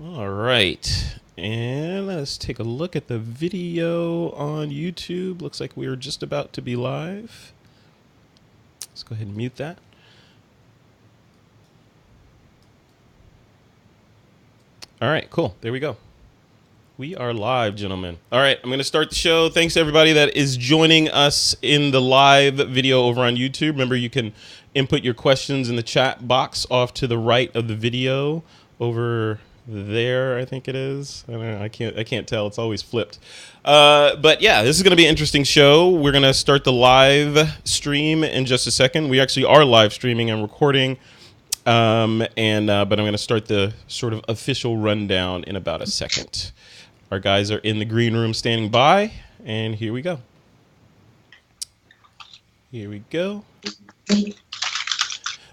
All right. And let's take a look at the video on YouTube. Looks like we are just about to be live. Let's go ahead and mute that. All right, cool. There we go. We are live, gentlemen. All right, I'm going to start the show. Thanks to everybody that is joining us in the live video over on YouTube. Remember, you can input your questions in the chat box off to the right of the video over there, I think it is. I don't know, I can't tell. It's always flipped. But yeah, this is going to be an interesting show. We're going to start the live stream in just a second. We actually are live streaming and recording. But I'm going to start the sort of official rundown in about a second. Our guys are in the green room standing by, and here we go. Here we go.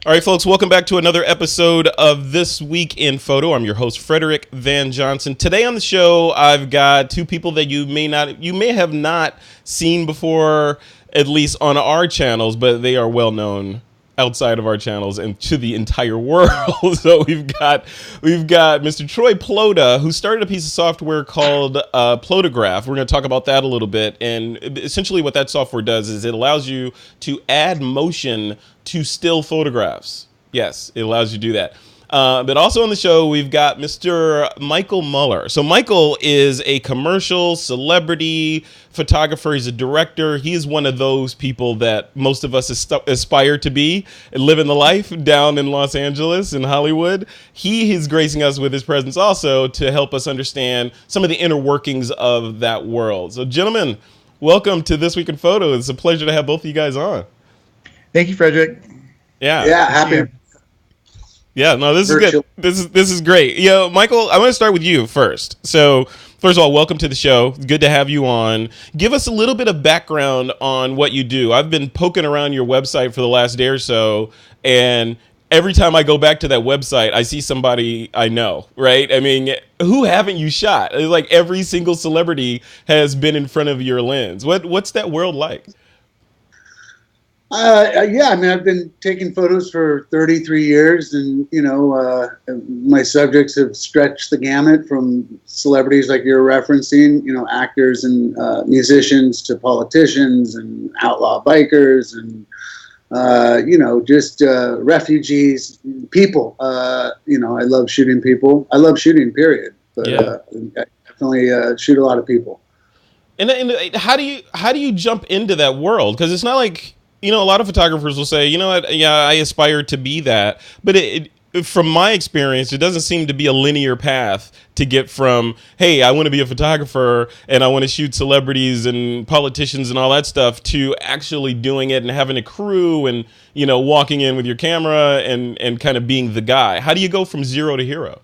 All right, folks, welcome back to another episode of This Week in Photo. I'm your host, Frederick Van Johnson. Today on the show, I've got two people that you may have not seen before, at least on our channels, but they are well known outside of our channels and to the entire world. So we've got Mr. Troy Plota, who started a piece of software called Plotagraph. We're going to talk about that a little bit. And essentially what that software does is it allows you to add motion to still photographs. Yes, it allows you to do that. But also on the show, we've got Mr. Michael Muller. So Michael is a commercial celebrity photographer. He's a director. He is one of those people that most of us aspire to be, living the life down in Los Angeles and Hollywood. He is gracing us with his presence also to help us understand some of the inner workings of that world. So gentlemen, welcome to This Week in Photo. It's a pleasure to have both of you guys on. Thank you, Frederick. Yeah. Yeah, happy. Yeah, no, this is good. This is great. Michael, I want to start with you first. So, first of all, welcome to the show. Good to have you on. Give us a little bit of background on what you do. I've been poking around your website for the last day or so, and every time I go back to that website, I see somebody I know, right? I mean, who haven't you shot? It's like every single celebrity has been in front of your lens. What's that world like? Yeah, I mean, I've been taking photos for 33 years, and my subjects have stretched the gamut from celebrities like you're referencing, actors and musicians, to politicians and outlaw bikers and just refugees, people. I love shooting people. I love shooting, period. But I definitely shoot a lot of people. And how do you jump into that world? Because it's not like, a lot of photographers will say, I aspire to be that. But from my experience, it doesn't seem to be a linear path to get from, hey, I want to be a photographer and I want to shoot celebrities and politicians and all that stuff, to actually doing it and having a crew and, walking in with your camera and kind of being the guy. How do you go from zero to hero?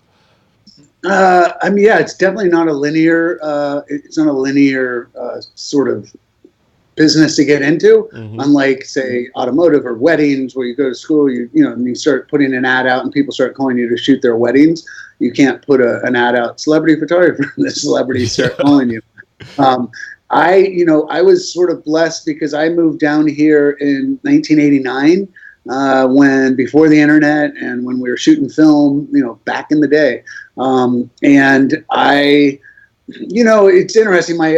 It's definitely not a linear. It's not a linear sort of business to get into, unlike, say, automotive or weddings, where you go to school, and you start putting an ad out and people start calling you to shoot their weddings. You can't put an ad out, celebrity photographer, and the celebrities start calling you. I was sort of blessed because I moved down here in 1989, before the internet and when we were shooting film, back in the day. It's interesting. My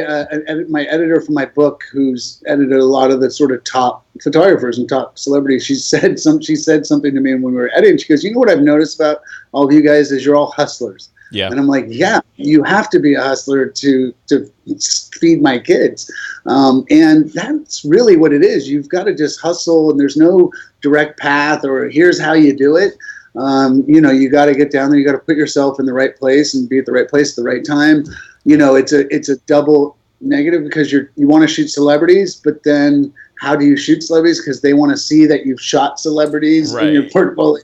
editor for my book, who's edited a lot of the sort of top photographers and top celebrities, she said something to me when we were editing. She goes, what I've noticed about all of you guys is you're all hustlers. Yeah. And I'm like, yeah, you have to be a hustler to feed my kids. And that's really what it is. You've got to just hustle, and there's no direct path or here's how you do it. You got to get down there. You got to put yourself in the right place and be at the right place at the right time. It's a double negative, because you want to shoot celebrities, but then how do you shoot celebrities? Because they want to see that you've shot celebrities in your portfolio.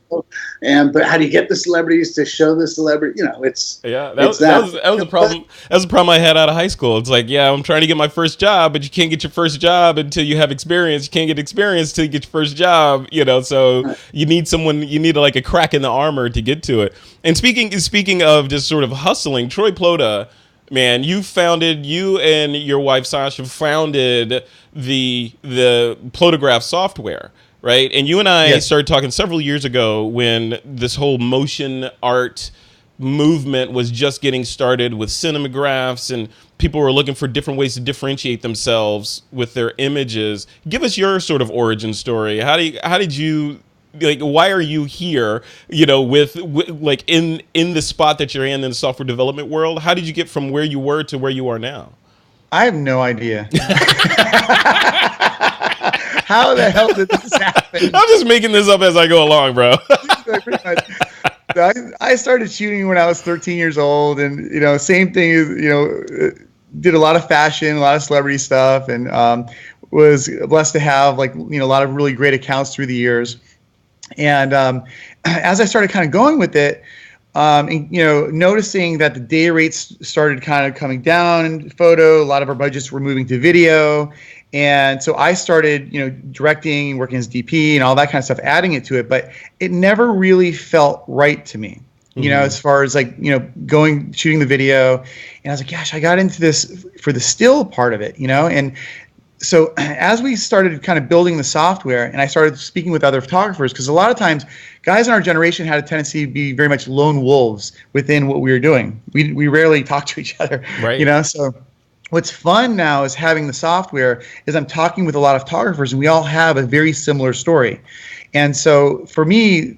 But how do you get the celebrities to show the celebrity? That was the problem. That was the problem I had out of high school. It's like, I'm trying to get my first job, but you can't get your first job until you have experience. You can't get experience until you get your first job. So you need like a crack in the armor to get to it. And speaking of just sort of hustling, Troy Plota, man, you and your wife Sasha founded the Plotagraph software, right? And you and I started talking several years ago when this whole motion art movement was just getting started with cinemagraphs and people were looking for different ways to differentiate themselves with their images. Give us your sort of origin story. How did you, like, why are you here, with like in the spot that you're in the software development world? How did you get from where you were to where you are now? I have no idea. How the hell did this happen? I'm just making this up as I go along, bro. Pretty much. I started shooting when I was 13 years old, and same thing is did a lot of fashion, a lot of celebrity stuff, and was blessed to have a lot of really great accounts through the years. And as I started kind of going with it, and noticing that the day rates started kind of coming down in photo, a lot of our budgets were moving to video. And so I started, directing, working as DP and all that kind of stuff, adding it to it. But it never really felt right to me, as far as shooting the video. And I was like, gosh, I got into this for the still part of it, And so as we started kind of building the software and I started speaking with other photographers, because a lot of times guys in our generation had a tendency to be very much lone wolves within what we were doing. We rarely talked to each other, right. So what's fun now is having the software is I'm talking with a lot of photographers and we all have a very similar story. And so for me,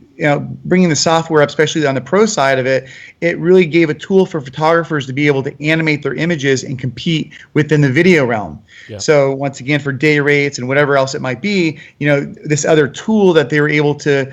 bringing the software up, especially on the pro side of it, it really gave a tool for photographers to be able to animate their images and compete within the video realm. Yeah. So once again, for day rates and whatever else it might be, this other tool that they were able to,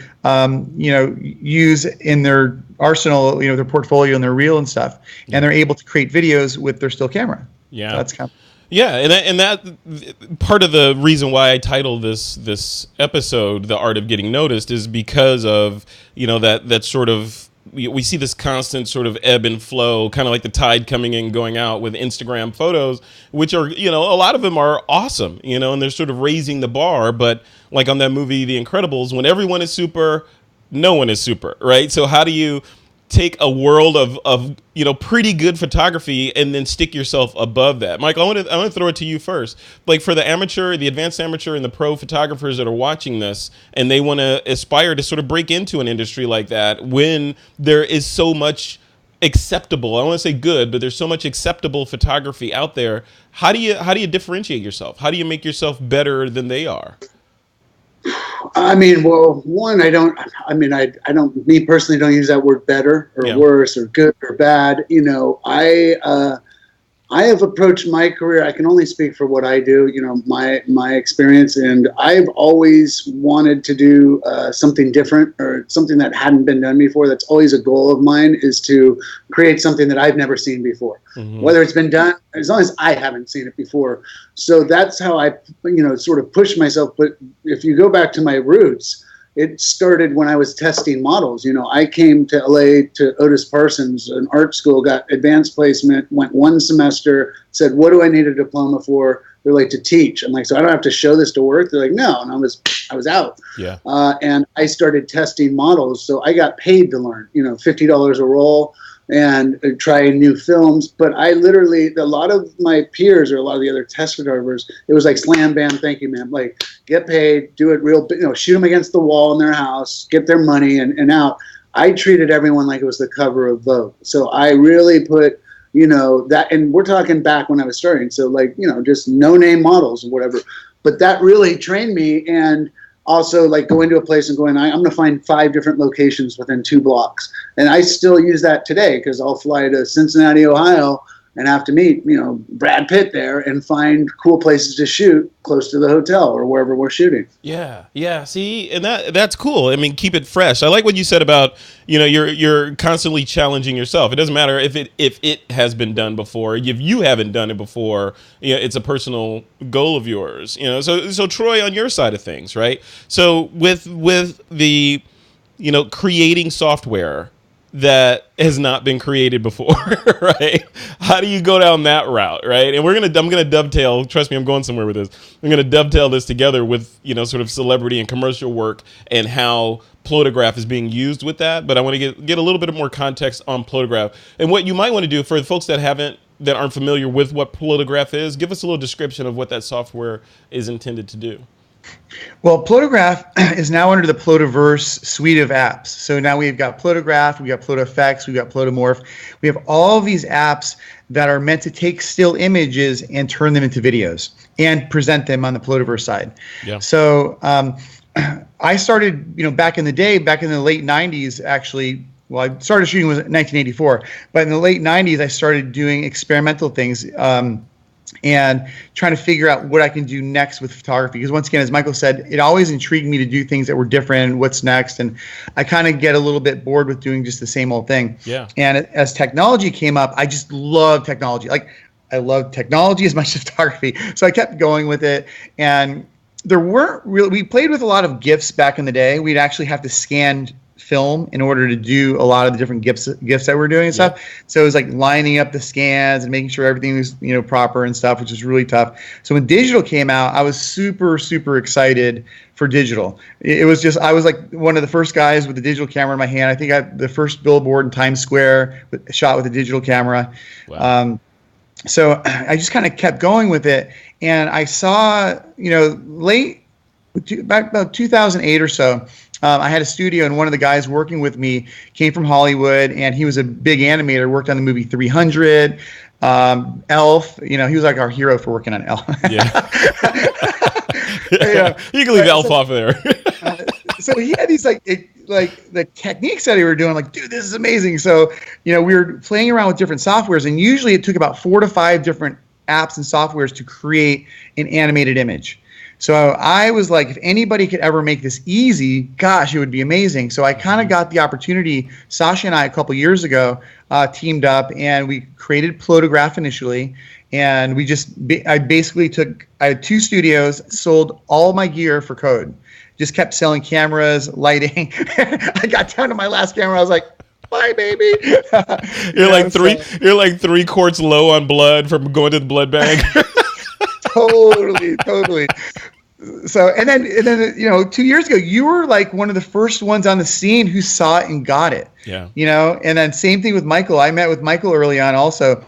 use in their arsenal, their portfolio and their reel and stuff, and they're able to create videos with their still camera. Yeah, so that's kind of. Yeah, and that part of the reason why I titled this episode "The Art of Getting Noticed" is because of that sort of we see this constant sort of ebb and flow, kind of like the tide coming in, going out with Instagram photos, which are a lot of them are awesome, and they're sort of raising the bar. But like on that movie, The Incredibles, when everyone is super, no one is super, right? So how do you take a world of pretty good photography and then stick yourself above that? Mike, I want to throw it to you first. Like for the amateur, the advanced amateur, and the pro photographers that are watching this, and they want to aspire to sort of break into an industry like that, when there is so much acceptable, I don't want to say good, but there's so much acceptable photography out there. How do you differentiate yourself? How do you make yourself better than they are? I mean, well, one, me personally don't use that word better or worse or good or bad. I have approached my career, I can only speak for what I do, my experience, and I've always wanted to do something different or something that hadn't been done before. That's always a goal of mine, is to create something that I've never seen before. Mm-hmm. Whether it's been done, as long as I haven't seen it before. So that's how I, sort of push myself. But if you go back to my roots, it started when I was testing models. I came to LA to Otis Parsons, an art school, got advanced placement, went one semester, said, what do I need a diploma for? They're like, to teach. I'm like, so I don't have to show this to work? They're like, no. And I was out. Yeah. And I started testing models. So I got paid to learn, $50 a roll and try new films. But I literally, a lot of my peers or a lot of the other test photographers, it was like slam, bam, thank you, ma'am. Like, get paid, do it real, shoot them against the wall in their house, get their money and out. I treated everyone like it was the cover of Vogue. So I really put, that, and we're talking back when I was starting. So just no name models or whatever. But that really trained me. And also go into a place and going, I'm going to find 5 different locations within 2 blocks. And I still use that today, because I'll fly to Cincinnati, Ohio, and have to meet, Brad Pitt there and find cool places to shoot close to the hotel or wherever we're shooting. Yeah. See, and that's cool. I mean, keep it fresh. I like what you said about, you're constantly challenging yourself. It doesn't matter if it has been done before. If you haven't done it before, it's a personal goal of yours. So Troy, on your side of things, right? So with the, creating software that has not been created before, right? How do you go down that route, right? And I'm gonna dovetail. Trust me, I'm going somewhere with this. I'm gonna dovetail this together with sort of celebrity and commercial work and how Plotagraph is being used with that. But I want to get a little bit of more context on Plotagraph and what you might want to do for the folks that aren't familiar with what Plotagraph is. Give us a little description of what that software is intended to do. Well, Plotagraph is now under the Plotaverse suite of apps. So now we've got Plotagraph, we've got PlotaFX, we've got Plotamorph. We have all of these apps that are meant to take still images and turn them into videos and present them on the Plotaverse side. Yeah. So I started, back in the day, back in the late 90s, actually. Well, I started shooting was 1984, but in the late 90s, I started doing experimental things. And trying to figure out what I can do next with photography. Because once again, as Michael said, it always intrigued me to do things that were different, what's next. And I kind of get a little bit bored with doing just the same old thing. Yeah. And as technology came up, I just love technology. Like, I love technology as much as photography. So I kept going with it. And there weren't really, we played with a lot of GIFs back in the day. We'd actually have to scan film in order to do a lot of the different GIFs that we're doing and stuff. So it was like lining up the scans and making sure everything was proper and stuff, which was really tough. So when digital came out, I was super excited for digital. It was just, I was like one of the first guys with the digital camera in my hand. I think I had the first billboard in Times Square shot with a digital camera. Wow. So I just kind of kept going with it, and I saw back about 2008 or so. I had a studio, and one of the guys working with me came from Hollywood, and he was a big animator, worked on the movie 300, Elf. He was like our hero for working on Elf. Yeah. You can leave Elf off there. So he had these like the techniques that he were doing, like, dude, this is amazing. So, we were playing around with different softwares, and usually it took about 4 to 5 different apps and softwares to create an animated image. So I was like, if anybody could ever make this easy, gosh, it would be amazing. So I kind of got the opportunity. Sasha and I, a couple years ago, teamed up, and we created Plotagraph initially. And I had 2 studios, sold all my gear for code. Just kept selling cameras, lighting. I got down to my last camera. I was like, bye, baby. You're like 3 quarts low on blood from going to the blood bank. Totally. So, and then 2 years ago, you were like one of the first ones on the scene who saw it and got it. Yeah. And then same thing with Michael. I met with Michael early on also.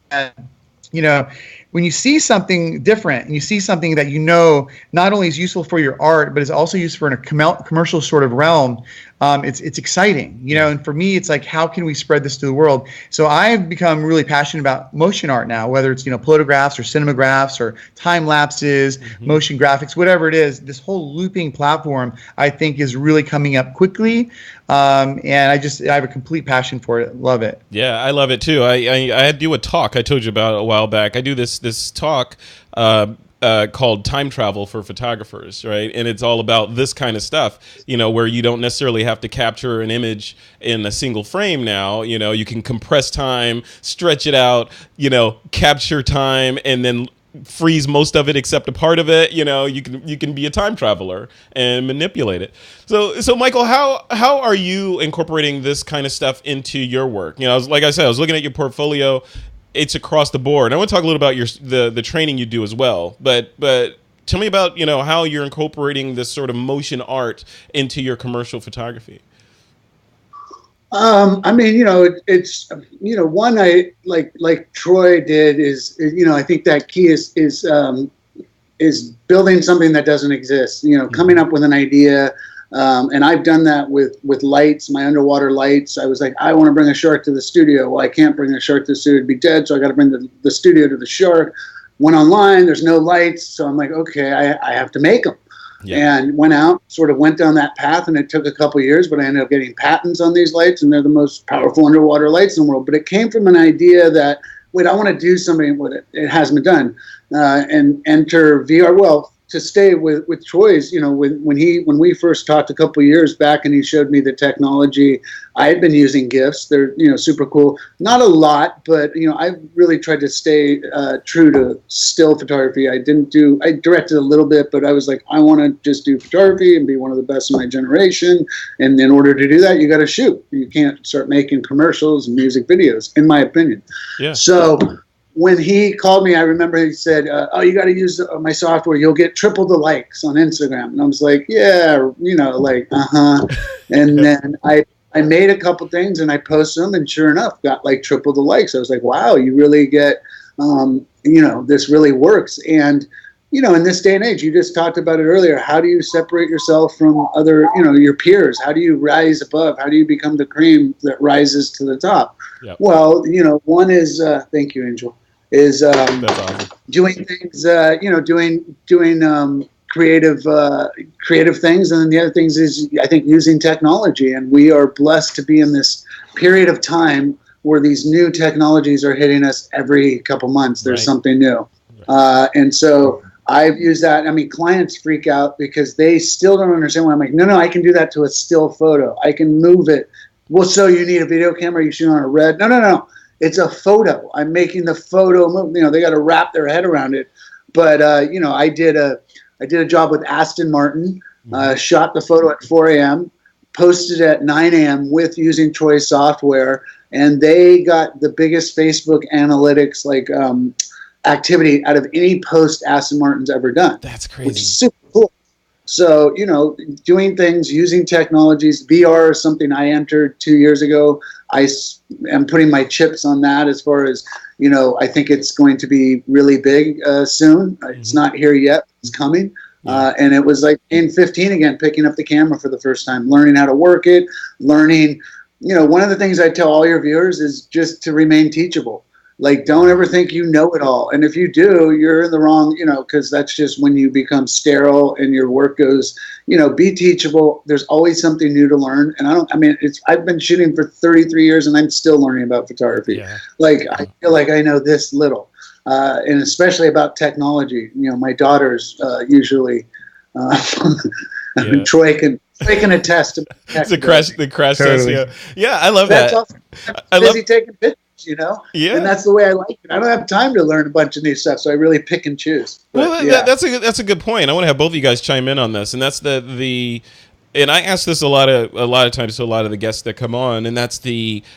And, when you see something different and you see something that not only is useful for your art, but is also useful in a commercial sort of realm, it's exciting, and for me, it's like, how can we spread this to the world? So I've become really passionate about motion art now, whether it's, plotagraphs or cinemagraphs or time lapses, motion graphics, whatever it is. This whole looping platform, I think, is really coming up quickly. And I have a complete passion for it. Love it. Yeah, I love it too. I do a talk I told you about a while back. I do this talk called Time Travel for Photographers, right? And it's all about this kind of stuff, where you don't necessarily have to capture an image in a single frame now. You can compress time, stretch it out, capture time, and then freeze most of it except a part of it. You can be a time traveler and manipulate it. So Michael, how are you incorporating this kind of stuff into your work? Like I said, I was looking at your portfolio. It's across the board. I want to talk a little about the training you do as well. But tell me about how you're incorporating this sort of motion art into your commercial photography. It's one I like Troy did is I think that key is building something that doesn't exist. Coming up with an idea. And I've done that with lights, my underwater lights. I was like, I want to bring a shark to the studio. Well, I can't bring a shark to the studio, it'd be dead. So I got to bring the studio to the shark. Went online, there's no lights. So I'm like, okay, I have to make them. Yeah. And went down that path, and it took a couple years, but I ended up getting patents on these lights, and they're the most powerful underwater lights in the world. But it came from an idea that, wait, I want to do something with it. It hasn't been done. And enter VR. Well, to stay with Troy's, when we first talked a couple of years back, and he showed me the technology, I had been using GIFs. They're super cool. Not a lot, but I really tried to stay true to still photography. I directed a little bit, but I was like, I want to just do photography and be one of the best in my generation. And in order to do that, you got to shoot. You can't start making commercials and music videos, in my opinion. Yeah. So when he called me, I remember he said, oh, you got to use my software. You'll get triple the likes on Instagram. And I was like, yeah, And then I made a couple things and I posted them, and sure enough, got like triple the likes. I was like, wow, you really get, this really works. And in this day and age, you just talked about it earlier. How do you separate yourself from other, your peers? How do you rise above? How do you become the cream that rises to the top? Yep. Well, one is, thank you, Angel, is That's awesome. doing things, doing creative things. And then the other things is, I think, using technology. And we are blessed to be in this period of time where these new technologies are hitting us every couple months. There's something new. And so I've used that. I mean, clients freak out because they still don't understand why. I'm like, no, I can do that to a still photo. I can move it. Well, so you need a video camera? You shoot on a red? No. It's a photo. I'm making the photo move. They got to wrap their head around it. But I did a job with Aston Martin. Shot the photo at 4 a.m. Posted at 9 a.m. with using Troy software, and they got the biggest Facebook analytics activity out of any post Aston Martin's ever done. That's crazy. Which is super cool. So, doing things, using technologies. VR is something I entered 2 years ago. I am putting my chips on that as far as, I think it's going to be really big soon. Mm-hmm. It's not here yet. It's coming. Yeah. And it was like in 15 again, picking up the camera for the first time, learning how to work it, learning, one of the things I tell all your viewers is just to remain teachable. Like, don't ever think you know it all. And if you do, you're in the wrong, because that's just when you become sterile and your work goes, be teachable. There's always something new to learn. And I've been shooting for 33 years and I'm still learning about photography. Yeah. I feel like I know this little, and especially about technology. My daughters usually, Troy can attest to the crash totally. Test. Yeah, I love that's that. Awesome. I'm busy taking pictures. Yeah, and that's the way I like it. I don't have time to learn a bunch of new stuff, so I really pick and choose. But, that's a good point. I want to have both of you guys chime in on this, and that's the. And I ask this a lot of times to a lot of the guests that come on, and that's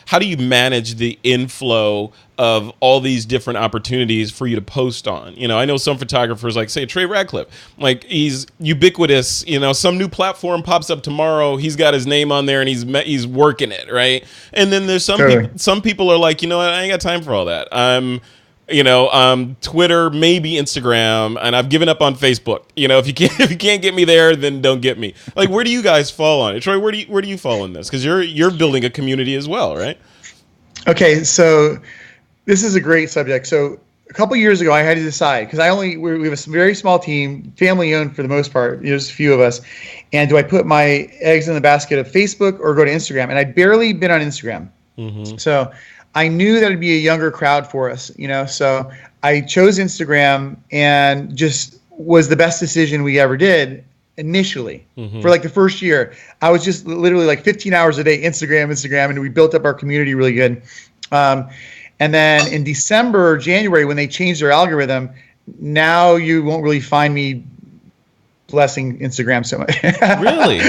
how do you manage the inflow of all these different opportunities for you to post on? I know some photographers, like say Trey Radcliffe, like he's ubiquitous. Some new platform pops up tomorrow, he's got his name on there and he's working it, right? And then there's some people are like, I ain't got time for all that. Twitter, maybe Instagram, and I've given up on Facebook. If you can't get me there, then don't get me. Like, where do you guys fall on it? Troy, where do you fall in this? Because you're building a community as well, right? Okay, so this is a great subject. So a couple years ago, I had to decide, because we have a very small team, family owned for the most part. There's a few of us, and do I put my eggs in the basket of Facebook or go to Instagram? And I'd barely been on Instagram, so I knew that it'd be a younger crowd for us, so I chose Instagram, and just was the best decision we ever did initially. For like the first year. I was just literally like 15 hours a day, Instagram, and we built up our community really good. And then in December, January, when they changed their algorithm, now you won't really find me blessing Instagram so much. Really?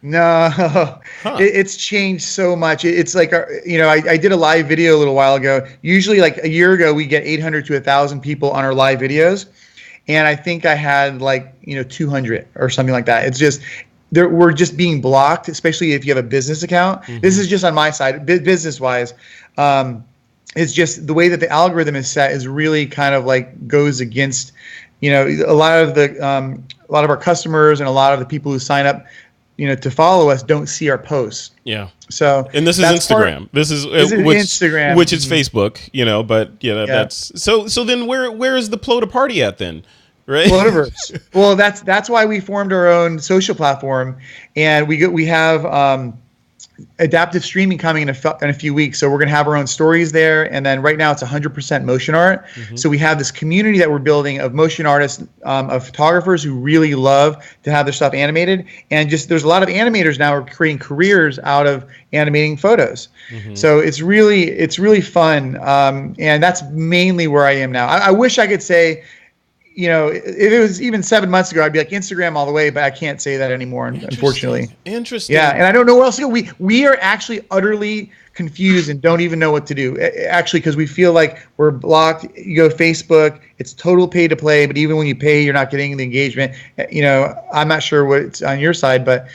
No, it's changed so much. It's like, I did a live video a little while ago. Usually like a year ago, we get 800 to 1,000 people on our live videos. And I think I had 200 or something like that. It's just, we're just being blocked, especially if you have a business account. This is just on my side, business wise. It's just the way that the algorithm is set is really kind of goes against, a lot of our customers and a lot of the people who sign up, to follow us don't see our posts. Yeah. So, and this is Instagram. This is Instagram, which is Facebook, but that's so then where is the Plota party at then? Right. Plotaverse. Well, that's why we formed our own social platform, and we have adaptive streaming coming in a few weeks. So we're going to have our own stories there. And then right now it's 100% motion art. So we have this community that we're building of motion artists, of photographers who really love to have their stuff animated. And just, there's a lot of animators now who are creating careers out of animating photos. So it's really fun. And that's mainly where I am now. I wish I could say, if it was even 7 months ago, I'd be like Instagram all the way, but I can't say that anymore, unfortunately. Interesting. Yeah, and I don't know where else to go. We are actually utterly confused and don't even know what to do. Actually, because we feel like we're blocked. You go Facebook, it's total pay to play, but even when you pay, you're not getting the engagement. I'm not sure what's on your side, but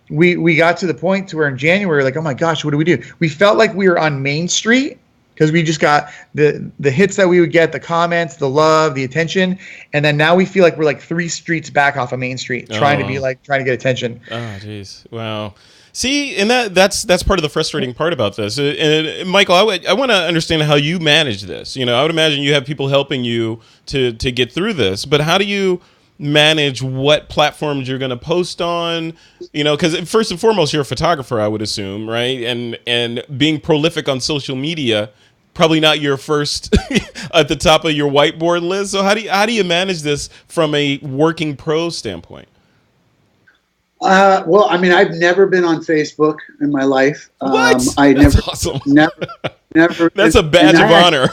we got to the point to where in January, like, oh my gosh, what do? We felt like we were on Main Street, because we just got the hits that we would get, the comments, the love, the attention, and then now we feel like we're like 3 streets back off of Main Street, trying to get attention. Oh, jeez, wow. See, and that's part of the frustrating part about this. And Michael, I want to understand how you manage this. I would imagine you have people helping you to get through this, but how do you manage what platforms you're going to post on? Because first and foremost, you're a photographer, I would assume, right? And being prolific on social media, probably not your first at the top of your whiteboard list. So how do you manage this from a working pro standpoint? Well, I mean, I've never been on Facebook in my life. What? That's awesome. Never. That's a badge of honor.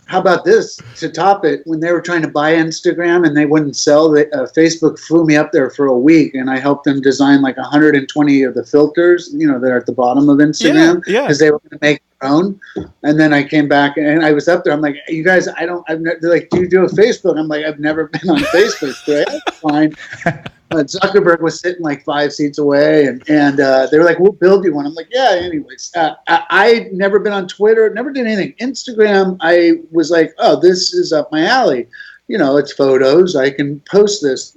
How about this? To top it, when they were trying to buy Instagram and they wouldn't sell, Facebook flew me up there for a week, and I helped them design like 120 of the filters, that are at the bottom of Instagram, because they were going to make their own. And then I came back and I was up there. I'm like, you guys, they're like, do you do a Facebook? I'm like, I've never been on Facebook. That's fine. Zuckerberg was sitting like 5 seats away, and they were like, we'll build you one. I'm like, yeah, anyways. I'd never been on Twitter, never did anything. Instagram, I was like, oh, this is up my alley. It's photos. I can post this,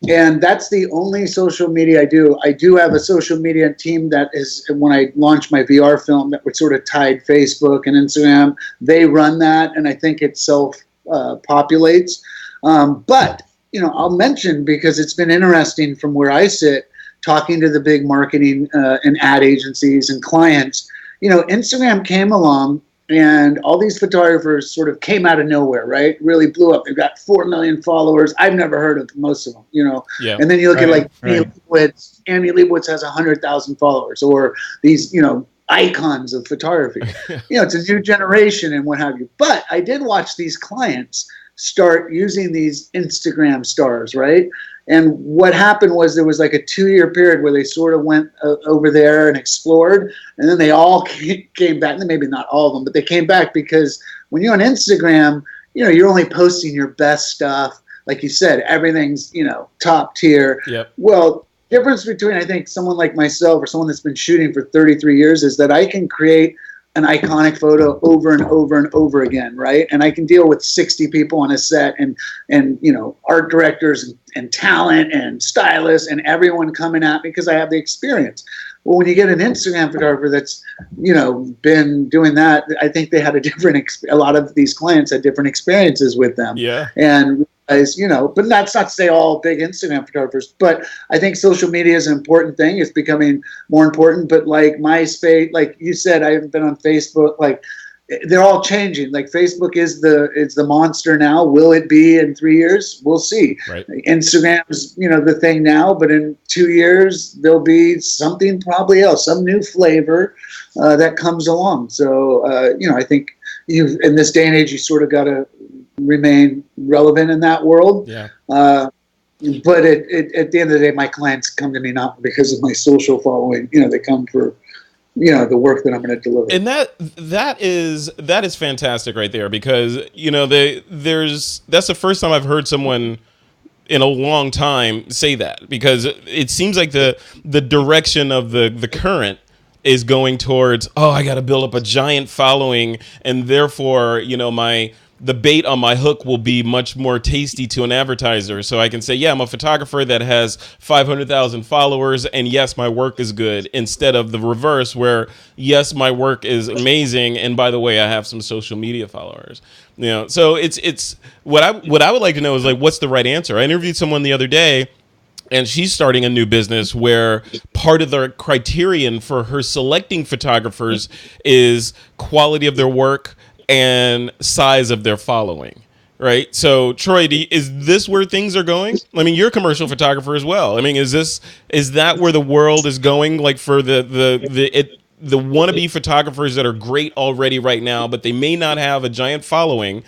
and that's the only social media I do. I do have a social media team that is, when I launched my VR film, that would sort of tied Facebook and Instagram. They run that, and I think it self-populates. But I'll mention, because it's been interesting from where I sit, talking to the big marketing and ad agencies and clients. Instagram came along, and all these photographers sort of came out of nowhere, right? Really blew up. They've got 4 million followers. I've never heard of most of them, Yeah. And then you look at like Annie Leibovitz has 100,000 followers, or these, icons of photography. It's a new generation and what have you. But I did watch these clients start using these Instagram stars, right? And what happened was there was like a 2-year period where they sort of went over there and explored, and then they all came back. And maybe not all of them, but they came back because when you're on Instagram, you're only posting your best stuff. Like you said, everything's, top tier. Yep. Well, difference between, I think, someone like myself or someone that's been shooting for 33 years is that I can create an iconic photo over and over and over again, right? And I can deal with 60 people on a set, and art directors and talent and stylists and everyone coming at me because I have the experience. Well, when you get an Instagram photographer that's been doing that, I think they had a lot of these clients had different experiences with them. Yeah. And but that's not to say all big Instagram photographers, but I think social media is an important thing. It's becoming more important, but like MySpace, like you said, I haven't been on Facebook, like they're all changing. Like Facebook is the monster now. Will it be in 3 years? We'll see. Right. Instagram's, the thing now, but in 2 years, there'll be something probably else, some new flavor that comes along. So, I think in this day and age, you sort of got to remain relevant in that world. Yeah. But at the end of the day, my clients come to me not because of my social following. They come for the work that I'm going to deliver. And that is fantastic right there, because that's the first time I've heard someone in a long time say that, because it seems like the direction of the current is going towards, I got to build up a giant following, and therefore the bait on my hook will be much more tasty to an advertiser. So I can say, yeah, I'm a photographer that has 500,000 followers, and yes, my work is good, instead of the reverse where, yes, my work is amazing, and by the way, I have some social media followers. So it's what I would like to know is, like, what's the right answer? I interviewed someone the other day, and she's starting a new business where part of the criterion for her selecting photographers is quality of their work and size of their following, right? So, Troy, is this where things are going? I mean, you're a commercial photographer as well. I mean, is that where the world is going? Like, for the wannabe photographers that are great already right now, but they may not have a giant following.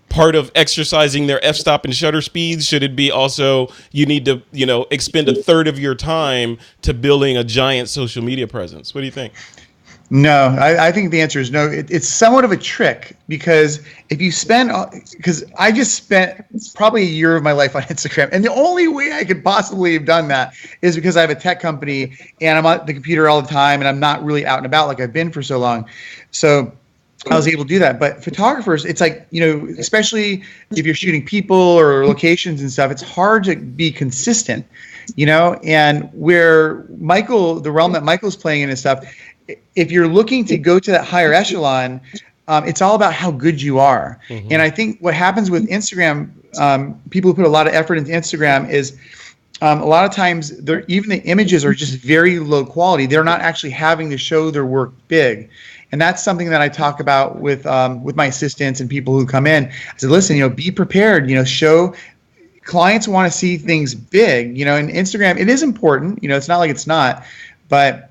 Part of exercising their f-stop and shutter speeds, should it be also you need to expend a third of your time to building a giant social media presence? What do you think? No, I think the answer is no. It's somewhat of a trick because if you because I just spent probably a year of my life on Instagram, and the only way I could possibly have done that is because I have a tech company and I'm on the computer all the time and I'm not really out and about like I've been for so long. So I was able to do that. But photographers, it's like, especially if you're shooting people or locations and stuff, it's hard to be consistent, and where the realm that Michael's playing in and stuff, if you're looking to go to that higher echelon, it's all about how good you are. Mm-hmm. And I think what happens with Instagram, people who put a lot of effort into Instagram is a lot of times even the images are just very low quality. They're not actually having to show their work big. And that's something that I talk about with my assistants and people who come in. I said, listen, be prepared, show. Clients want to see things big, and Instagram, it is important, it's not like it's not, but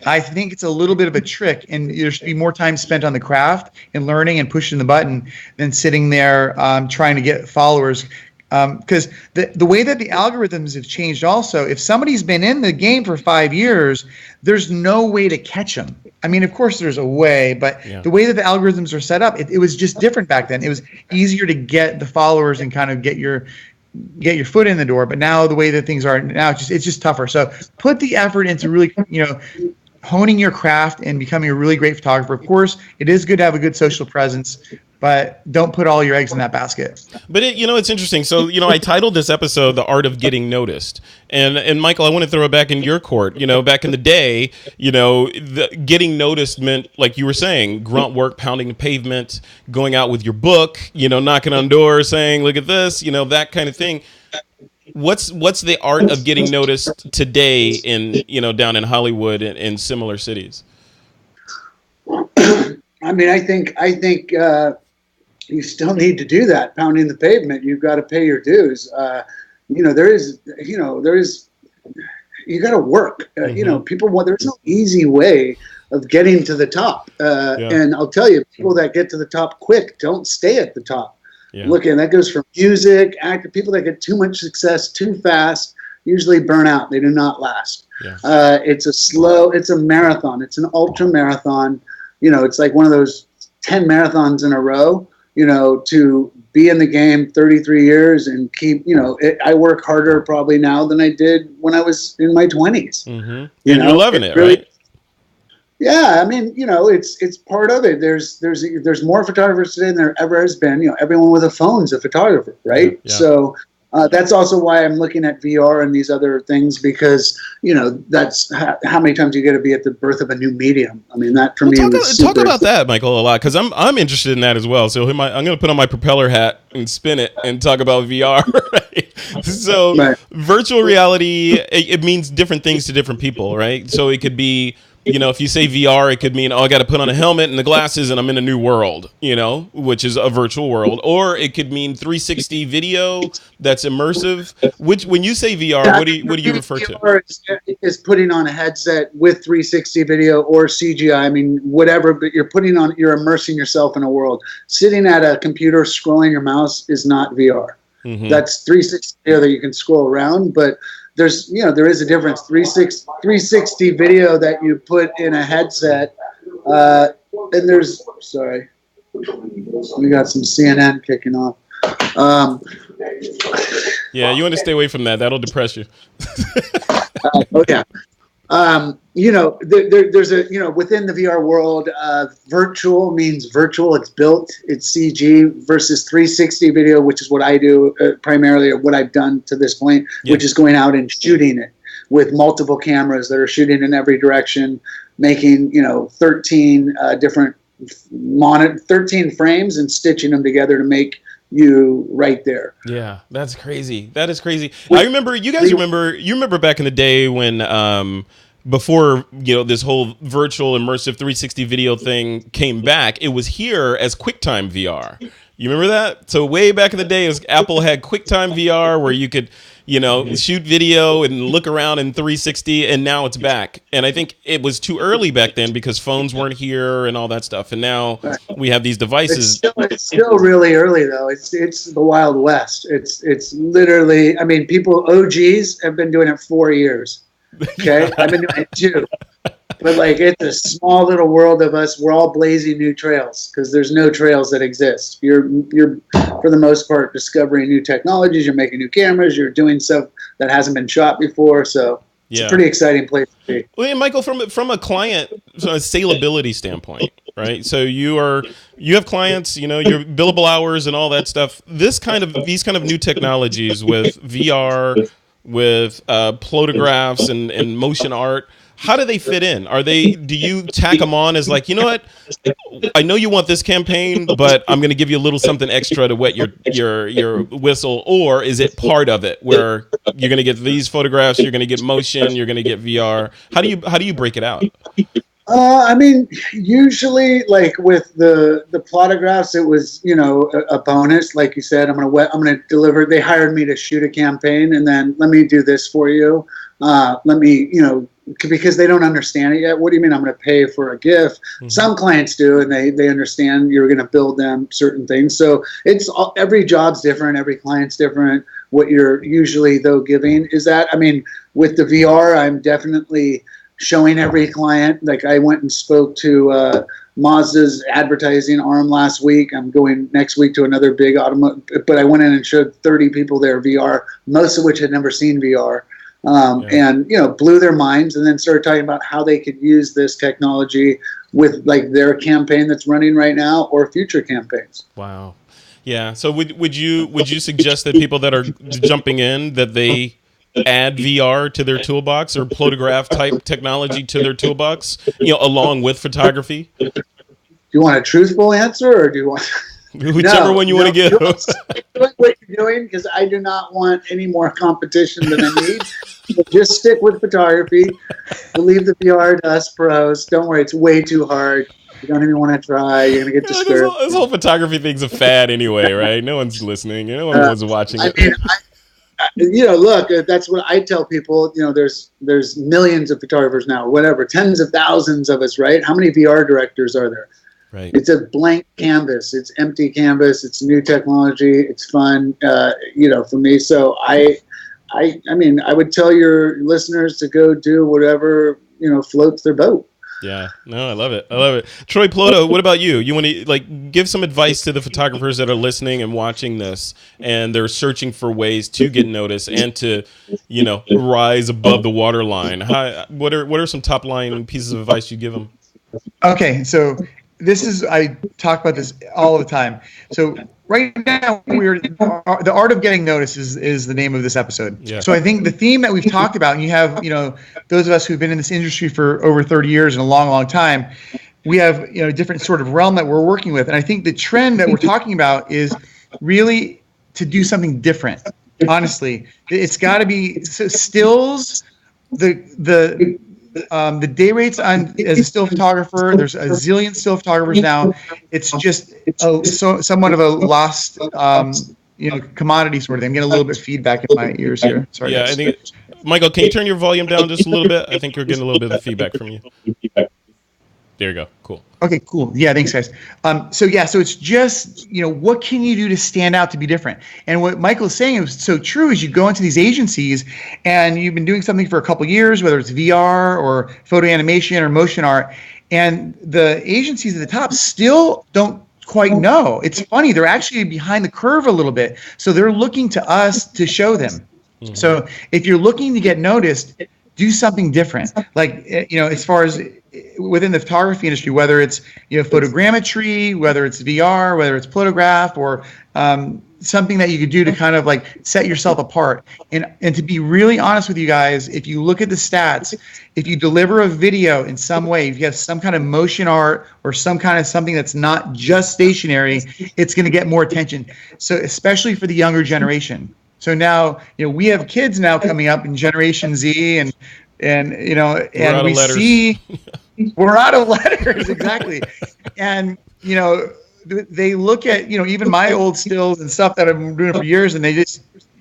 I think it's a little bit of a trick, and there should be more time spent on the craft and learning and pushing the button than sitting there trying to get followers. Because the way that the algorithms have changed also, if somebody's been in the game for 5 years, there's no way to catch them. I mean, of course there's a way, but the way that the algorithms are set up, it was just different back then. It was easier to get the followers and kind of get your foot in the door. But now the way that things are now, it's just tougher. So put the effort into really, honing your craft and becoming a really great photographer. Of course, it is good to have a good social presence, but don't put all your eggs in that basket. But it's interesting. So, I titled this episode "The Art of Getting Noticed," and Michael, I want to throw it back in your court. Back in the day, getting noticed meant, like you were saying, grunt work, pounding the pavement, going out with your book, knocking on doors, saying, "Look at this," that kind of thing. What's the art of getting noticed today in down in Hollywood and in similar cities? I mean, I think you still need to do that, pounding the pavement. You've got to pay your dues. You got to work. Mm-hmm. There's no easy way of getting to the top. And I'll tell you, people that get to the top quick don't stay at the top. Yeah. Look, and that goes for music, acting. People that get too much success too fast usually burn out. They do not last. Yeah. It's a marathon. It's an ultra marathon. It's like one of those 10 marathons in a row, to be in the game 33 years and keep, I work harder probably now than I did when I was in my 20s. Mm-hmm. You're loving it, really, right? Yeah, I mean, it's part of it. There's more photographers today than there ever has been. Everyone with a phone is a photographer, right? Yeah. So that's also why I'm looking at VR and these other things, because that's how many times you get to be at the birth of a new medium. I mean, that for me was talk about that, Michael, a lot, because I'm interested in that as well. So I'm going to put on my propeller hat and spin it and talk about VR. Right? So virtual reality, it means different things to different people, right? So it could be, if you say VR, it could mean, I got to put on a helmet and the glasses and I'm in a new world, which is a virtual world. Or it could mean 360 video that's immersive. When you say VR, what do you refer to? VR is putting on a headset with 360 video or CGI. I mean, whatever, but you're immersing yourself in a world. Sitting at a computer scrolling your mouse is not VR. Mm-hmm. That's 360 video that you can scroll around, but there is a difference. 360 video that you put in a headset, and we got some CNN kicking off. Yeah, you want to stay away from that. That'll depress you. Oh yeah. There's within the VR world, virtual means virtual. It's built. It's CG versus 360 video, which is what I do primarily, or what I've done to this point, which is going out and shooting it with multiple cameras that are shooting in every direction, making 13 different 13 frames and stitching them together to make you right there. Yeah, that's crazy. That is crazy. I remember, you remember back in the day when before this whole virtual immersive 360 video thing came back, it was here as QuickTime VR. You remember that? So way back in the day, Apple had QuickTime VR where you could shoot video and look around in 360, and now it's back. And I think it was too early back then because phones weren't here and all that stuff. And now we have these devices. It's still really early though. It's the Wild West. It's literally, I mean, OGs have been doing it 4 years. Okay, I've been doing it too. But like, it's a small little world of us. We're all blazing new trails because there's no trails that exist. You're for the most part discovering new technologies. You're making new cameras. You're doing stuff that hasn't been shot before. So it's a pretty exciting place to be. Well, and Michael, from a client, from a saleability standpoint, right? So you have clients, your billable hours and all that stuff. These kind of new technologies with VR, with plotagraphs and motion art. How do they fit in? Do you tack them on as like, you know what? I know you want this campaign, but I'm going to give you a little something extra to wet your whistle, or is it part of it where you're going to get these photographs, you're going to get motion, you're going to get VR? How do you break it out? I mean, usually like with the Plotagraphs, it was, a bonus. Like you said, I'm going to deliver. They hired me to shoot a campaign and then let me do this for you. Let me, because they don't understand it yet. What do you mean I'm going to pay for a gift? Mm-hmm. Some clients do, and they understand you're going to build them certain things. So every job's different. Every client's different. What you're usually, though, giving is that, I mean, with the VR, I'm definitely showing every client. Like I went and spoke to Mazda's advertising arm last week. I'm going next week to another big automotive, but I went in and showed 30 people their VR, most of which had never seen VR. And blew their minds, and then started talking about how they could use this technology with like their campaign that's running right now or future campaigns. Wow. Yeah. So would you suggest that people that are jumping in, that they add VR to their toolbox or Plotagraph type technology to their toolbox, along with photography? Do you want a truthful answer, or do you want whichever one you want to give? Doing what you're doing, because I do not want any more competition than I need. So just stick with photography. We'll leave the VR to us pros. Don't worry, it's way too hard. You don't even want to try. You're gonna get disturbed. This whole photography thing's a fad anyway, right? No one's listening. No one's watching it. I mean, look, that's what I tell people. There's millions of photographers now, whatever, tens of thousands of us, right? How many VR directors are there? Right. It's a blank canvas. It's empty canvas. It's new technology. It's fun, for me. So I mean, I would tell your listeners to go do whatever, floats their boat. Yeah, no, I love it. Troy Plota, what about you? You want to give some advice to the photographers that are listening and watching this, and they're searching for ways to get noticed and to, rise above the waterline. What are some top line pieces of advice you give them? Okay, so I talk about this all the time. So right now, the art of getting noticed is the name of this episode. Yeah. So I think the theme that we've talked about, and you have, those of us who've been in this industry for over 30 years and a long, long time, we have, a different sort of realm that we're working with. And I think the trend that we're talking about is really to do something different. Honestly, it's got to be stills. The day rates on as a still photographer, there's a zillion still photographers now. It's just somewhat of a lost, commodity sort of thing. I'm getting a little bit of feedback in my ears here. Sorry. Yeah, guys. I think Michael, can you turn your volume down just a little bit? I think we're getting a little bit of feedback from you. There you go. Cool. Okay, cool. Yeah, thanks, guys. So it's just, what can you do to stand out, to be different? And what Michael's saying is so true. Is you go into these agencies and you've been doing something for a couple years, whether it's VR or photo animation or motion art, and the agencies at the top still don't quite know. It's funny. They're actually behind the curve a little bit. So they're looking to us to show them. Mm-hmm. So if you're looking to get noticed, do something different. Like, as far as within the photography industry, whether it's photogrammetry, whether it's VR, whether it's Plotagraph, or something that you could do to kind of set yourself apart. And to be really honest with you guys, if you look at the stats, if you deliver a video in some way, if you have some kind of motion art or some kind of something that's not just stationary, it's going to get more attention. So especially for the younger generation. So now, we have kids now coming up in Generation Z, and we see we're out of letters, exactly. And they look at even my old stills and stuff that I've been doing for years, and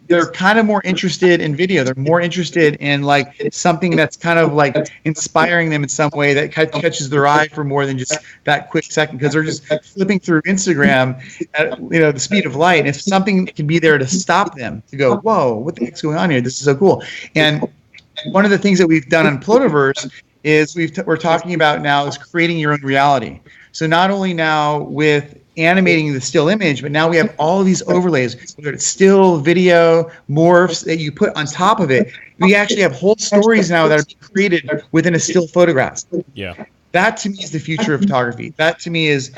they're kind of more interested in video. They're more interested in something that's kind of inspiring them in some way that catches their eye for more than just that quick second, because they're just flipping through Instagram at the speed of light. And if something can be there to stop them, to go, whoa, what the heck's going on here? This is so cool. And one of the things that we've done on Plotaverse is we're talking about now is creating your own reality. So not only now with animating the still image, but now we have all of these overlays, whether it's still, video, morphs that you put on top of it. We actually have whole stories now that are being created within a still photograph. Yeah. That to me is the future of photography. That to me is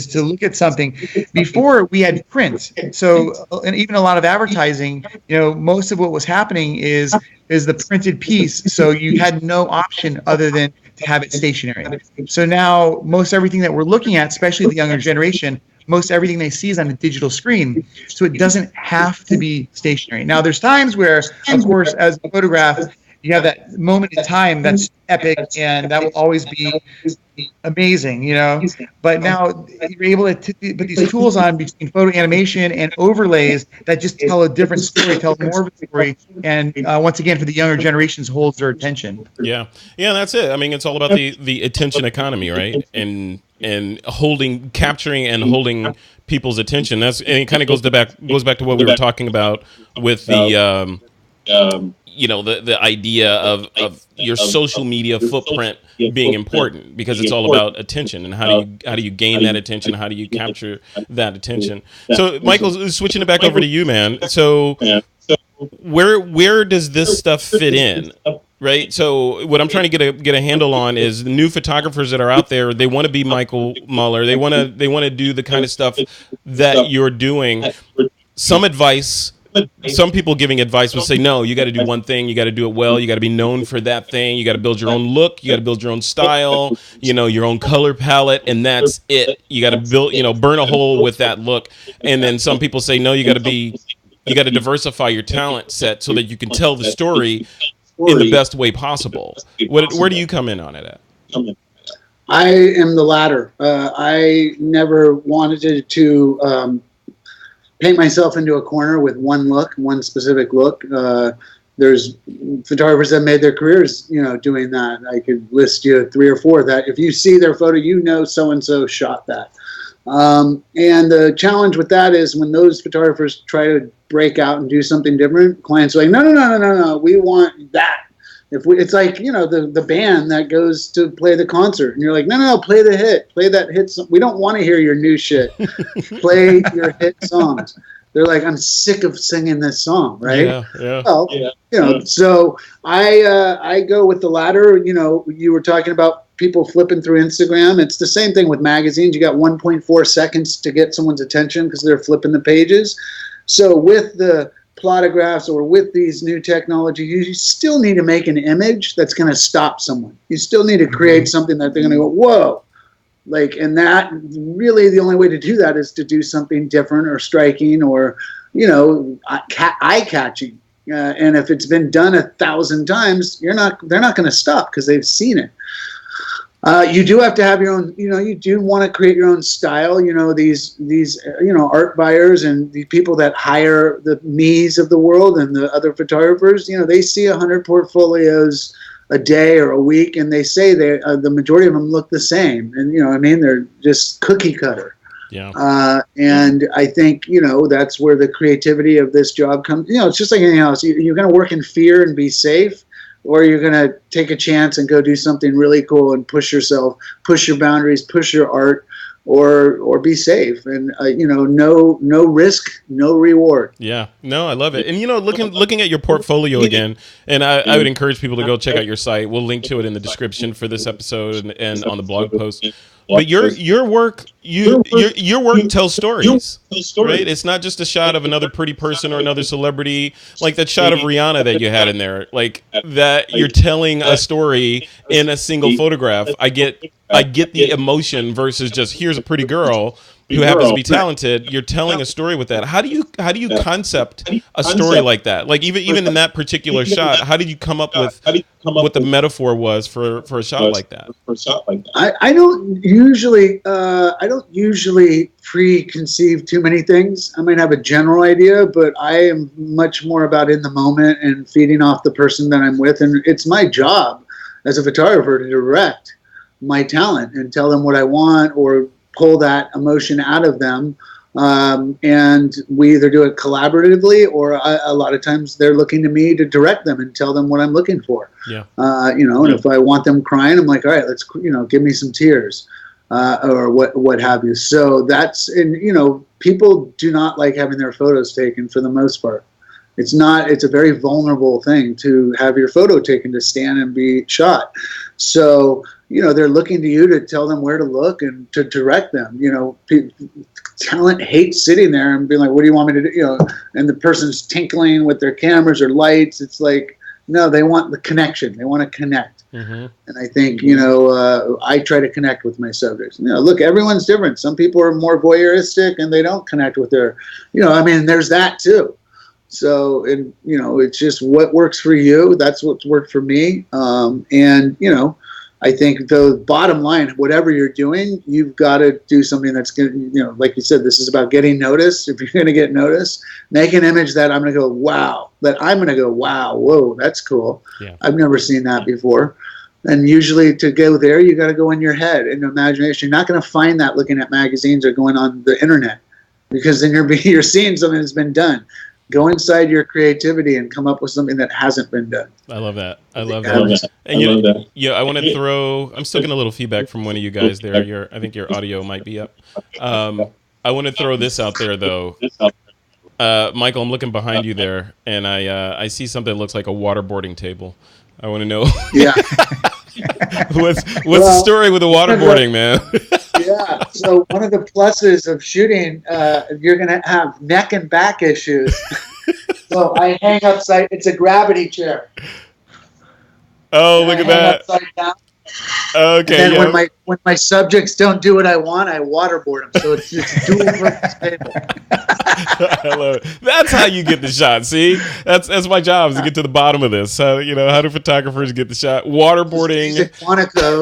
to look at something. Before we had print, so and even a lot of advertising, most of what was happening is the printed piece. So you had no option other than to have it stationary. So now most everything that we're looking at, especially the younger generation, most everything they see is on a digital screen. So it doesn't have to be stationary. Now there's times where, of course, as a photograph, you have that moment in time that's epic, and that will always be amazing, But now you're able to put these tools on between photo animation and overlays that just tell a different story, tell more of a story, and once again, for the younger generations, holds their attention. Yeah, that's it. I mean, it's all about the attention economy, right? And capturing and holding people's attention. And it kind of goes back to what we were talking about with the. The idea of your social media footprint being important, because it's all about attention and how do you gain that attention? How do you capture that attention? So Michael, switching it back over to you, man. So where does this stuff fit in? Right. So what I'm trying to get a handle on is the new photographers that are out there. They want to be Michael Muller. They want to do the kind of stuff that you're doing. Some advice. Some people giving advice will say, no, you got to do one thing. You got to do it well. You got to be known for that thing. You got to build your own look. You got to build your own style, your own color palette. And that's it. You got to build, burn a hole with that look. And then some people say, no, you got to diversify your talent set so that you can tell the story in the best way possible. Where do you come in on it at? I am the latter. I never wanted to paint myself into a corner with one specific look. There's photographers that made their careers, doing that. I could list you 3 or 4 that if you see their photo, so-and-so shot that. And the challenge with that is when those photographers try to break out and do something different, clients are like, no, we want that. It's like, the band that goes to play the concert, and you're like, no, play the hit, play that hit song. We don't want to hear your new shit. Play your hit songs. They're like, I'm sick of singing this song, right? Yeah. Well, so I go with the latter. You were talking about people flipping through Instagram. It's the same thing with magazines. You got 1.4 seconds to get someone's attention because they're flipping the pages. So with the Plotagraphs or with these new technologies, you still need to make an image that's going to stop someone. You still need to create something that they're going to go, whoa. And that really the only way to do that is to do something different or striking or, eye-catching. And if it's been done 1,000 times, they're not going to stop because they've seen it. You do have to have your own, you do want to create your own style. These art buyers and the people that hire the me's of the world and the other photographers, they see 100 portfolios a day or a week, and they say the majority of them look the same. And, they're just cookie cutter. Yeah. And I think, that's where the creativity of this job comes. It's just like anything else. You're going to work in fear and be safe, or you're going to take a chance and go do something really cool and push yourself, push your boundaries, push your art, or be safe. And, no risk, no reward. Yeah, no, I love it. And, looking at your portfolio again, and I would encourage people to go check out your site. We'll link to it in the description for this episode and on the blog post. But your work tells stories, right? It's not just a shot of another pretty person or another celebrity, like that shot of Rihanna that you had in there, like that you're telling a story in a single photograph. I get the emotion versus just here's a pretty girl who happens to be talented. You're telling a story with that. How do you concept a story like that? Like even in that particular shot, how did you come up with what the metaphor was for a shot like that? I don't usually preconceive too many things. I might have a general idea, but I am much more about in the moment and feeding off the person that I'm with. And it's my job as a photographer to direct my talent and tell them what I want or pull that emotion out of them. And we either do it collaboratively, or a lot of times they're looking to me to direct them and tell them what I'm looking for. Yeah. And if I want them crying, I'm like, all right, let's, give me some tears, or what have you. So people do not like having their photos taken for the most part. It's a very vulnerable thing to have your photo taken, to stand and be shot. So, they're looking to you to tell them where to look and to direct them. Talent hates sitting there and being like, what do you want me to do? And the person's tinkling with their cameras or lights. It's like, no, they want the connection. They want to connect. Mm-hmm. And I think, I try to connect with my subjects. Look, everyone's different. Some people are more voyeuristic and they don't connect with their, there's that too. So, it's just what works for you. That's what's worked for me. I think the bottom line, whatever you're doing, you've got to do something that's good. Like you said, this is about getting noticed. If you're going to get noticed, make an image that I'm going to go, wow, whoa, that's cool. Yeah. I've never seen that before. And usually to go there, you got to go in your head and imagination. You're not going to find that looking at magazines or going on the internet, because then you're seeing something that's been done. Go inside your creativity and come up with something that hasn't been done. I love that. And I want to throw. I'm still getting a little feedback from one of you guys there. I think your audio might be up. I want to throw this out there though. Michael, I'm looking behind you there, and I see something that looks like a waterboarding table. I want to know. Yeah. what's the story with the waterboarding, man? Yeah. So one of the pluses of shooting, you're going to have neck and back issues. So I hang upside. It's a gravity chair. Oh, look at that. Upside down. Okay. And then when my subjects don't do what I want, I waterboard them. So it's dual purpose table. I love it. That's how you get the shot. See, that's my job, is to get to the bottom of this. How do photographers get the shot? Waterboarding.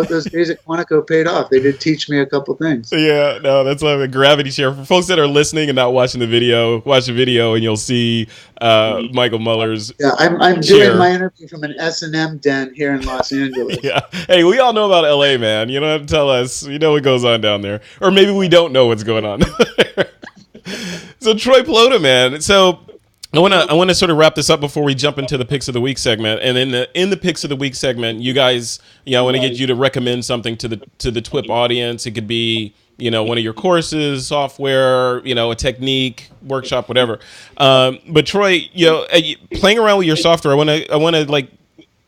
Those days at Quantico paid off. They did teach me a couple things. Yeah, no, that's like a gravity chair. For folks that are listening and not watching the video, watch the video and you'll see Michael Muller's. Yeah, I'm doing my interview from an S&M den here in Los Angeles. Yeah. Hey, we all know about LA, man. You don't have to tell us. We know what goes on down there, or maybe we don't know what's going on. So Troy Plota, man. So I want to sort of wrap this up before we jump into the picks of the week segment. And in the picks of the week segment, you guys, I want to get you to recommend something to the TWiP audience. It could be, one of your courses, software, a technique, workshop, whatever. But Troy, playing around with your software, I want to like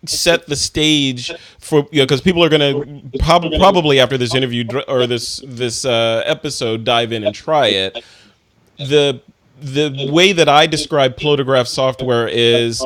set the stage for, because people are going to probably after this interview or this episode dive in and try it. The way that I describe Plotagraph software is,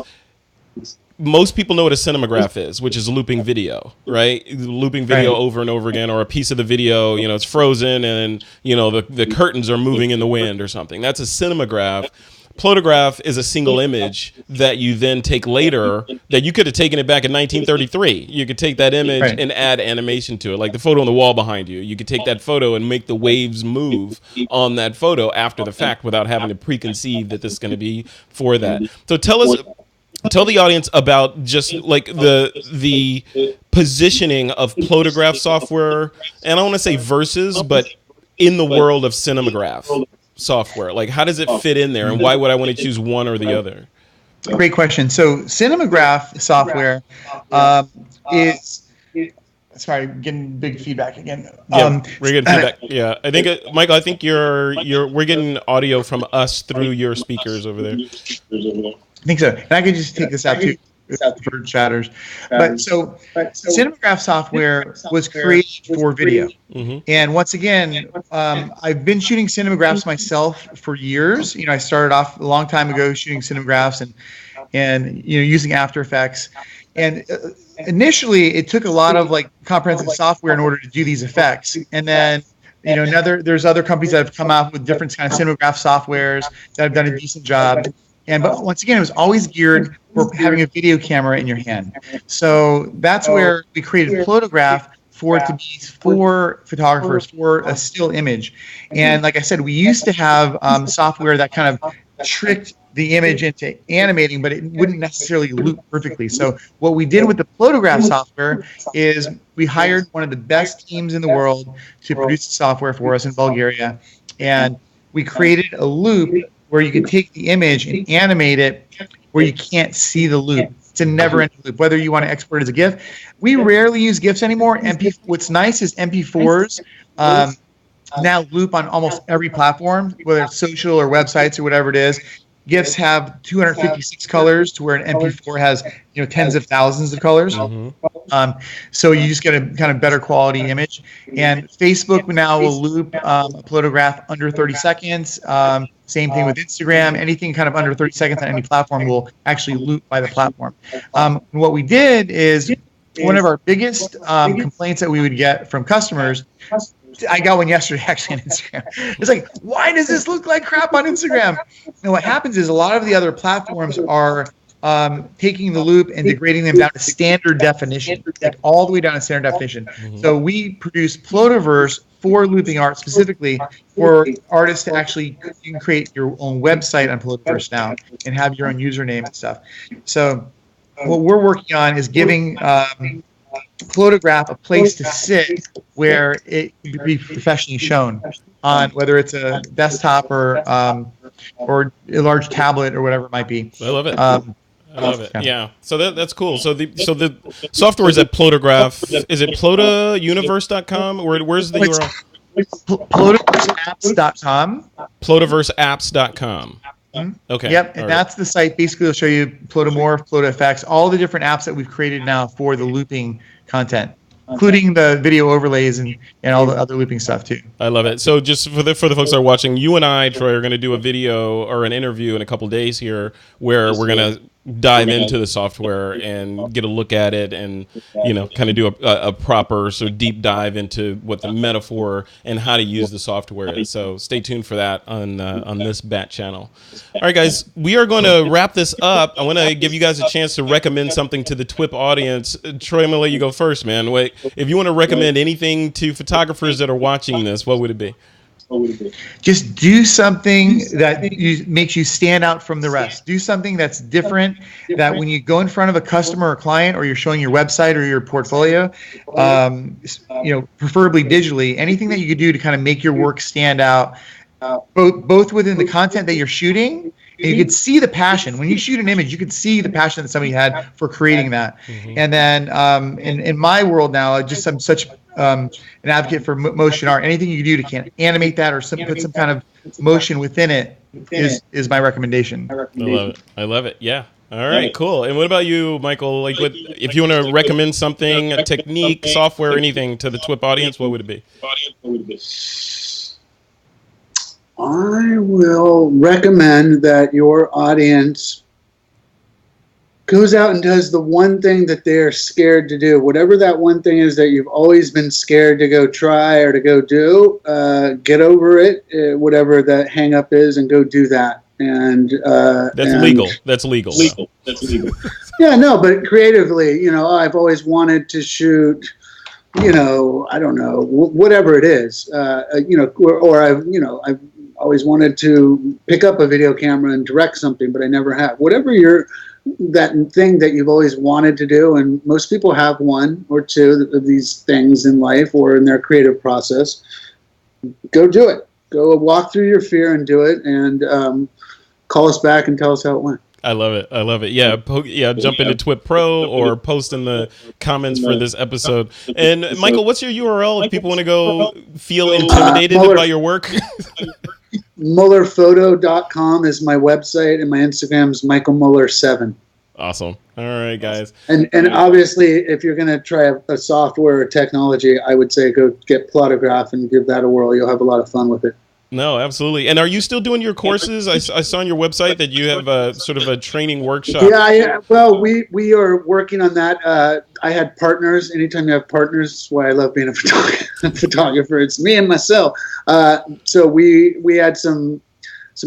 most people know what a cinemagraph is, which is looping video, right? Looping video over and over again, or a piece of the video, it's frozen and, the curtains are moving in the wind or something. That's a cinemagraph. Plotagraph is a single image that you then take later, that you could have taken it back in 1933. You could take that image and add animation to it, like the photo on the wall behind you. You could take that photo and make the waves move on that photo after the fact without having to preconceive that this is going to be for that. So tell the audience about just like the positioning of Plotagraph software, and I don't want to say versus, but in the world of cinemagraph software. Like, how does it fit in there, and why would I want to choose one or the other? Great question. So cinemagraph software is... Sorry, getting big feedback again. Yeah, we're getting feedback. Yeah, I think Michael, I think we're getting audio from us through your speakers over there. I think so. And I could just take this out too for chatters. But so cinemagraph software was created for video. Mm-hmm. And once again, I've been shooting cinemagraphs myself for years. I started off a long time ago shooting cinemagraphs and using After Effects. And initially, it took a lot of like comprehensive software in order to do these effects. And then, there's other companies that have come out with different kind of cinemagraph softwares that have done a decent job. But once again, it was always geared for having a video camera in your hand. So that's where we created Plotagraph, for it to be for photographers, for a still image. And like I said, we used to have software that kind of tricked the image into animating, but it wouldn't necessarily loop perfectly. So what we did with the Plotagraph software is we hired one of the best teams in the world to produce the software for us in Bulgaria. And we created a loop where you could take the image and animate it where you can't see the loop. It's a never-ending loop, whether you want to export it as a GIF. We rarely use GIFs anymore. What's nice is MP4s now loop on almost every platform, whether it's social or websites or whatever it is. GIFs have 256 colors to where an MP4 has tens of thousands of colors. So you just get a kind of better quality image. And Facebook now will loop a Plotagraph under 30 seconds. Same thing with Instagram. Anything kind of under 30 seconds on any platform will actually loop by the platform. What we did is one of our biggest complaints that we would get from customers. I got one yesterday actually on Instagram. It's like, why does this look like crap on Instagram? And what happens is a lot of the other platforms are taking the loop and degrading them down to standard definition, like all the way down to standard definition. So we produce Plotaverse for looping art specifically for artists to actually, you can create your own website on Plotaverse now and have your own username and stuff. So what we're working on is giving Plotagraph a place to sit where it can be professionally shown on whether it's a desktop or a large tablet or whatever it might be. I love it. I love it. Yeah. So that's cool. So the software is at Plotagraph. Is it plotauniverse.com? Where's the URL? Plotaverseapps.com. Plotaverseapps.com. Okay. Yep, and that's the site. Basically, it'll show you Plotamorph, Plotafx, all the different apps that we've created now for the looping content, including the video overlays and all the other looping stuff too. I love it. So just for the folks that are watching, you and I, Troy, are going to do a video or an interview in a couple days here where we're going to dive into the software and get a look at it and kind of do a proper sort of deep dive into what the metaphor and how to use the software is. So stay tuned for that on this Bat channel. All right, guys, we are going to wrap this up. I want to give you guys a chance to recommend something to the TWiP audience. Troy, I'm going to let you go first, man. Wait, if you want to recommend anything to photographers that are watching this, what would it be? Just do something that makes you stand out from the rest. Do something that's different, that when you go in front of a customer or client, or you're showing your website or your portfolio, preferably digitally, anything that you could do to kind of make your work stand out, both within the content that you're shooting, and you could see the passion. When you shoot an image, you could see the passion that somebody had for creating that. And then in my world now, I'm such an advocate for motion art. Anything you can do to kind of animate that or put some kind of motion within it is my recommendation. I love it. Yeah. All right, cool. And what about you, Michael? Like, if you want to recommend something, a technique, software, anything to the TWiP audience, what would it be? I will recommend that your audience goes out and does the one thing that they're scared to do. Whatever that one thing is that you've always been scared to go try or to go do, get over it, whatever that hang up is, and go do that. And That's legal. That's legal. Yeah, no, but creatively, I've always wanted to shoot, I don't know, whatever it is, or I've always wanted to pick up a video camera and direct something, but I never have. Whatever that thing that you've always wanted to do, and most people have one or two of these things in life or in their creative process, go do it. Go walk through your fear and do it, and call us back and tell us how it went. I love it. Yeah, jump into TWiP Pro or post in the comments for this episode. And Michael, what's your URL if people want to go feel intimidated by your work? MullerPhoto.com is my website, and my Instagram is Michael Muller 7. Awesome. All right, guys. And obviously, if you're going to try a software or technology, I would say go get Plotagraph and give that a whirl. You'll have a lot of fun with it. No, absolutely. And are you still doing your courses? I saw on your website that you have a sort of a training workshop. Yeah. Well, we are working on that. I had partners. Anytime you have partners, that's why I love being a photographer. It's me and myself. So we had some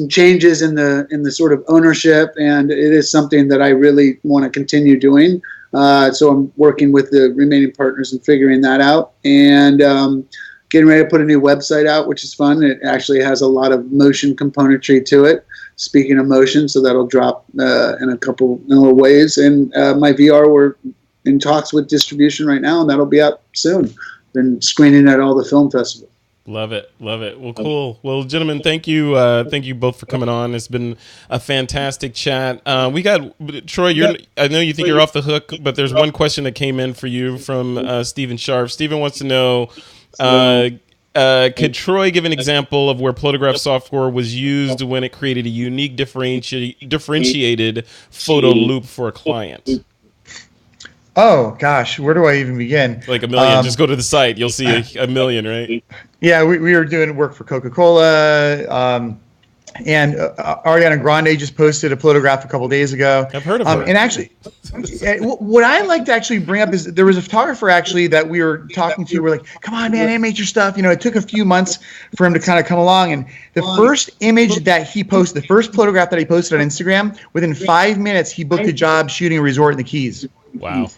changes in the sort of ownership, and it is something that I really want to continue doing. So I'm working with the remaining partners and figuring that out, and getting ready to put a new website out, which is fun. It actually has a lot of motion componentry to it. Speaking of motion, so that'll drop in a couple little ways. And my VR, we're in talks with distribution right now, and that'll be out soon. Been screening at all the film festivals. Love it. Love it. Well, cool. Well, gentlemen, thank you both for coming on. It's been a fantastic chat. We got Troy. I know you think you're off the hook, but there's one question that came in for you from Stephen Sharp. Stephen wants to know, could Troy give an example of where Plotagraph software was used when it created a unique differentiated photo loop for a client? Oh gosh, where do I even begin? Like a million. Just go to the site. You'll see a million, right? Yeah, we were doing work for Coca-Cola, and Ariana Grande just posted a Plotagraph a couple days ago. I've heard of her. And actually, what I like to actually bring up is there was a photographer actually that we were talking to. We're like, come on, man, animate your stuff. It took a few months for him to kind of come along. And the first image that he posted, the first Plotagraph that he posted on Instagram, within 5 minutes, he booked a job shooting a resort in the Keys. Wow.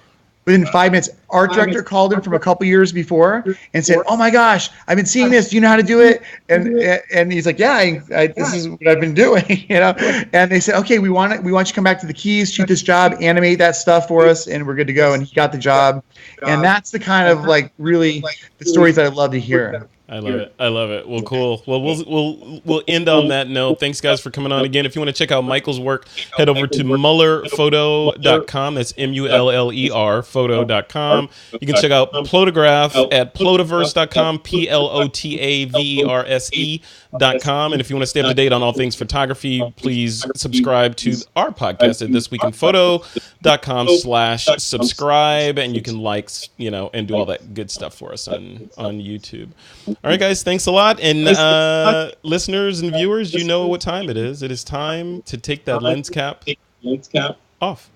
Within 5 minutes, art director called him from a couple years before and said, "Oh my gosh, I've been seeing this. Do you know how to do it?" And he's like, "Yeah, this is what I've been doing." And they said, "Okay, we want you to come back to the Keys, shoot this job, animate that stuff for us, and we're good to go." And he got the job, and that's the kind of really the stories that I love to hear. I love it. I love it. Well, cool. Well, we'll end on that note. Thanks, guys, for coming on again. If you want to check out Michael's work, head over to mullerphoto.com. That's MULLER photo.com. You can check out Plotagraph at plotaverse.com, PLOTAVERSE.com. And if you want to stay up to date on all things photography, please subscribe to our podcast at thisweekinphoto.com/subscribe. And you can and do all that good stuff for us on YouTube. All right, guys, thanks a lot. And listeners and viewers, you know what time it is. It is time to take that lens cap off.